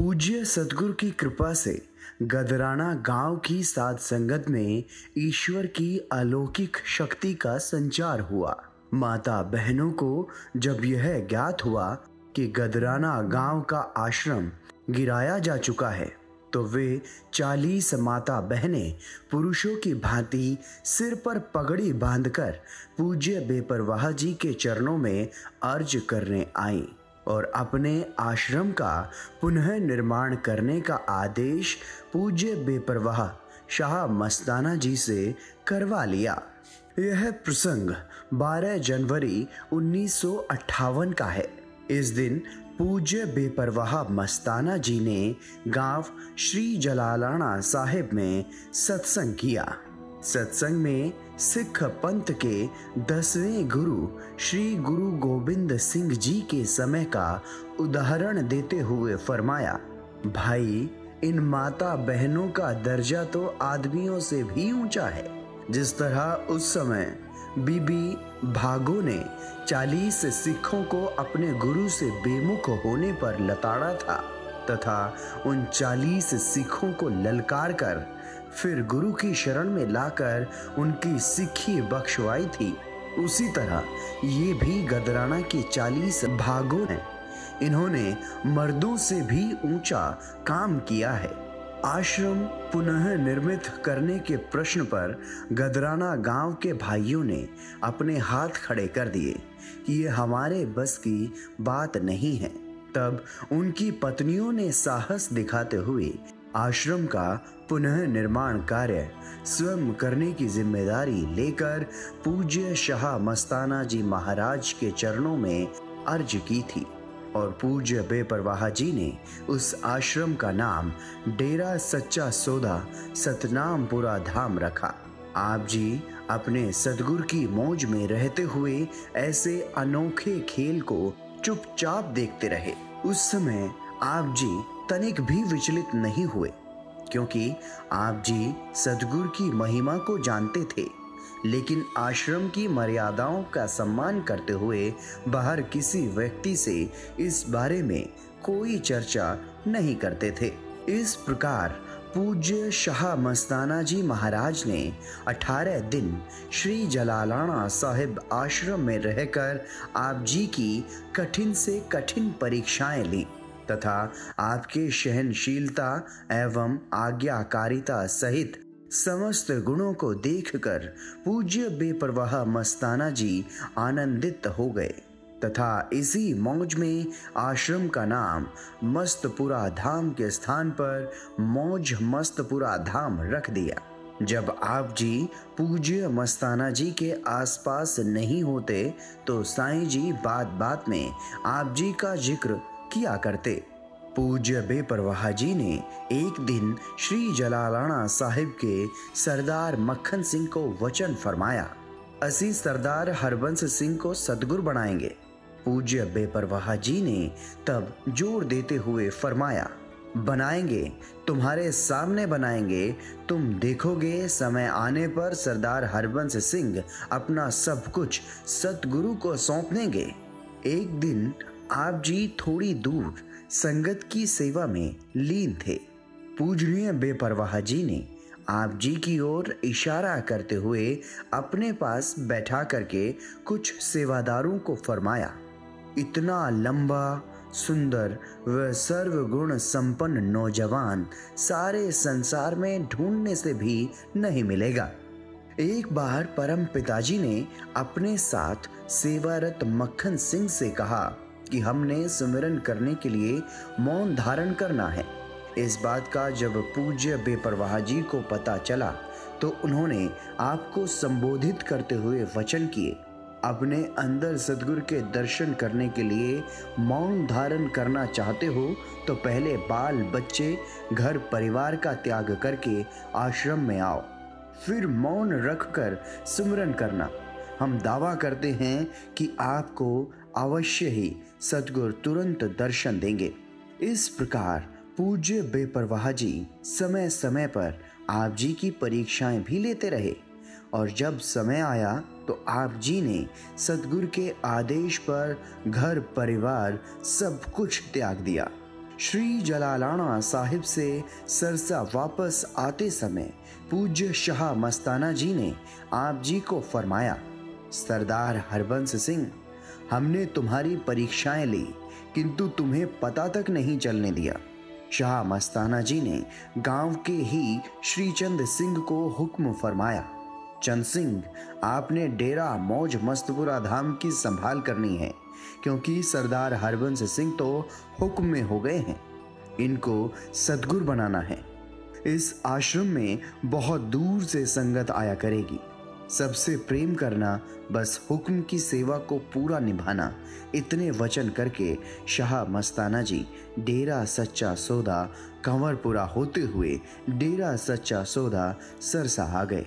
पूज्य सतगुरु की कृपा से गदराना गांव की साध संगत में ईश्वर की अलौकिक शक्ति का संचार हुआ। माता बहनों को जब यह ज्ञात हुआ कि गदराना गांव का आश्रम गिराया जा चुका है, तो वे 40 माता बहनें पुरुषों की भांति सिर पर पगड़ी बांधकर पूज्य बेपरवाह जी के चरणों में अर्ज करने आईं और अपने आश्रम का पुनः निर्माण करने का आदेश पूज्य बेपरवाह शाह मस्ताना जी से करवा लिया। यह प्रसंग 12 जनवरी 1958 का है। इस दिन पूज्य बेपरवाह मस्ताना जी ने गांव श्री जलालाना साहिब में सत्संग किया। सत्संग में सिख पंथ के 10वें गुरु श्री गुरु गोबिंद सिंह जी के समय का उदाहरण देते हुए फरमाया, भाई, इन माता बहनों का दर्जा तो आदमियों से भी ऊंचा है। जिस तरह उस समय बीबी भागो ने 40 सिखों को अपने गुरु से बेमुख होने पर लताड़ा था तथा उन 40 सिखों को ललकार कर फिर गुरु की शरण में लाकर उनकी सिक्खी बख्शवाई थी, उसी तरह ये भी गदराना के 40 भागों हैं। इन्होंने मर्दों से भी ऊंचा काम किया है। आश्रम पुनः निर्मित करने के प्रश्न पर गदराना गांव के भाइयों ने अपने हाथ खड़े कर दिए कि ये हमारे बस की बात नहीं है। तब उनकी पत्नियों ने साहस दिखाते हुए आश्रम का पुनः निर्माण कार्य स्वयं करने की जिम्मेदारी लेकर पूज्य शाह मस्ताना जी महाराज के चरणों में अर्ज की थी और पूज्य बेपरवाह जी ने उस आश्रम का नाम डेरा सच्चा सौदा सतनामपुरा धाम रखा। आप जी अपने सदगुरु की मौज में रहते हुए ऐसे अनोखे खेल को चुपचाप देखते रहे। उस समय आप जी तनिक भी विचलित नहीं हुए, क्योंकि आप जी सदगुरु की महिमा को जानते थे, लेकिन आश्रम की मर्यादाओं का सम्मान करते हुए बाहर किसी व्यक्ति से इस बारे में कोई चर्चा नहीं करते थे। इस प्रकार पूज्य शाह मस्ताना जी महाराज ने 18 दिन श्री जलालाना साहिब आश्रम में रहकर आप जी की कठिन से कठिन परीक्षाएं ली तथा आपके सहनशीलता एवं आज्ञाकारिता सहित समस्त गुणों को देखकर पूज्य बेपरवाह मस्ताना जी आनंदित हो गए तथा इसी मौज में आश्रम का नाम मस्तपुरा धाम के स्थान पर मौज मस्तपुरा धाम रख दिया। जब आप जी पूज्य मस्ताना जी के आसपास नहीं होते तो साईं जी बात बात में आप जी का जिक्र किया करते। पूज्य बेपरवाह जी ने एक दिन श्री जलालाना साहिब के सरदार मक्खन सिंह को वचन फरमाया, असी सरदार हरबंस सिंह को सदगुरु बनाएंगे। पूज्य बेपरवाह जी ने तब जोर देते हुए फरमाया, बनाएंगे, तुम्हारे सामने बनाएंगे। तुम देखोगे समय आने पर सरदार हरबंस सिंह अपना सब कुछ सतगुरु को सौंप देंगे। एक दिन आप जी थोड़ी दूर संगत की सेवा में लीन थे। पूजनीय बेपरवाह जी ने आप जी की ओर इशारा करते हुए अपने पास बैठा करके कुछ सेवादारों को फरमाया, इतना लंबा सुंदर व सर्वगुण संपन्न नौजवान सारे संसार में ढूंढने से भी नहीं मिलेगा। एक बार परम पिताजी ने अपने साथ सेवारत मक्खन सिंह से कहा कि हमने सुमिरन करने के लिए मौन धारण करना है। इस बात का जब पूज्य बेपरवाह जी को पता चला तो उन्होंने आपको संबोधित करते हुए वचन किए, अपने अंदर सदगुरु के दर्शन करने के लिए मौन धारण करना चाहते हो तो पहले बाल बच्चे घर परिवार का त्याग करके आश्रम में आओ, फिर मौन रखकर सुमिरन करना। हम दावा करते हैं कि आपको अवश्य ही सदगुरु तुरंत दर्शन देंगे। इस प्रकार पूज्य बेपरवाह जी समय समय पर आप जी की परीक्षाएं भी लेते रहे और जब समय आया तो आप जी ने सदगुरु के आदेश पर घर परिवार सब कुछ त्याग दिया। श्री जलालाना साहिब से सरसा वापस आते समय पूज्य शाह मस्ताना जी ने आप जी को फरमाया, सरदार हरबंस सिंह, हमने तुम्हारी परीक्षाएं ली किंतु तुम्हें पता तक नहीं चलने दिया। शाह मस्ताना जी ने गांव के ही श्री चंद सिंह को हुक्म फरमाया, चंद सिंह, आपने डेरा मौज मस्तपुरा धाम की संभाल करनी है, क्योंकि सरदार हरबंस सिंह तो हुक्म में हो गए हैं। इनको सद्गुरु बनाना है। इस आश्रम में बहुत दूर से संगत आया करेगी। सबसे प्रेम करना, बस हुक्म की सेवा को पूरा निभाना। इतने वचन करके शाह मस्ताना जी डेरा सच्चा सौदा कंवरपुरा होते हुए डेरा सच्चा सौदा सरसा आ गए।